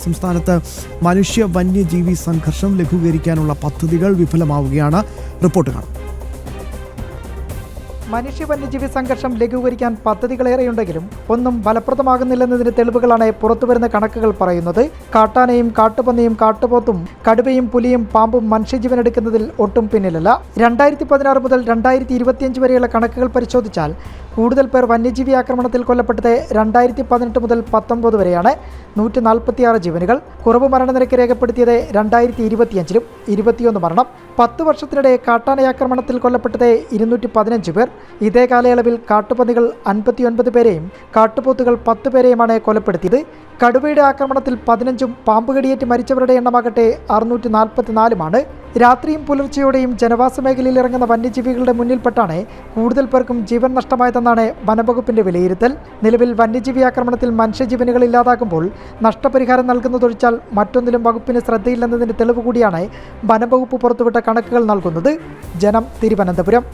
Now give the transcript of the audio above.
സംസ്ഥാനത്ത് മനുഷ്യ വന്യജീവി സംഘർഷം ലഘൂകരിക്കാനുള്ള പദ്ധതികൾ വിഫലമാവുകയാണ്. റിപ്പോർട്ട് കാണാം. മനുഷ്യ വന്യജീവി സംഘർഷം ലഘൂകരിക്കാൻ പദ്ധതികളേറെയുണ്ടെങ്കിലും ഒന്നും ഫലപ്രദമാകുന്നില്ലെന്നതിന് തെളിവുകളാണ് പുറത്തുവരുന്ന കണക്കുകൾ പറയുന്നത്. കാട്ടാനയും കാട്ടുപന്നിയും കാട്ടുപോത്തും കടുവയും പുലിയും പാമ്പും മനുഷ്യജീവൻ എടുക്കുന്നതിൽ ഒട്ടും പിന്നിലല്ല. 2016 മുതൽ 2025 വരെയുള്ള കണക്കുകൾ പരിശോധിച്ചാൽ കൂടുതൽ പേർ വന്യജീവി ആക്രമണത്തിൽ കൊല്ലപ്പെട്ടത് 2018 മുതൽ 19 വരെയാണ്. 146 ജീവനുകൾ. കുറവ് മരണനിരക്ക് രേഖപ്പെടുത്തിയത് 2025-ലും 21 മരണം. 10 വർഷത്തിനിടെ കാട്ടാനയാക്രമണത്തിൽ കൊല്ലപ്പെട്ടത് 215 പേർ. ഇതേ കാലയളവിൽ കാട്ടുപന്നികൾ 59 പേരെയും കാട്ടുപോത്തുകൾ 10 പേരെയുമാണ് കൊലപ്പെടുത്തിയത്. കടുവയുടെ ആക്രമണത്തിൽ 15ഉം പാമ്പുകടിയേറ്റ് മരിച്ചവരുടെ എണ്ണമാകട്ടെ 644-മാണ്. രാത്രിയും പുലർച്ചെയോടെയും ജനവാസ മേഖലയിൽ ഇറങ്ങുന്ന വന്യജീവികളുടെ മുന്നിൽപ്പെട്ടാണ് കൂടുതൽ പേർക്കും ജീവൻ നഷ്ടമായതെന്നാണ് വനംവകുപ്പിന്റെ വിലയിരുത്തൽ. നിലവിൽ വന്യജീവി ആക്രമണത്തിൽ മനുഷ്യജീവനുകൾ ഇല്ലാതാകുമ്പോൾ നഷ്ടപരിഹാരം നൽകുന്നതൊഴിച്ചാൽ മറ്റൊന്നിലും വകുപ്പിന് ശ്രദ്ധയില്ലെന്നതിന്റെ തെളിവ് കൂടിയാണ് വനംവകുപ്പ് പുറത്തുവിട്ട കണക്കുകൾ നൽകുന്നത്. ജനം, തിരുവനന്തപുരം.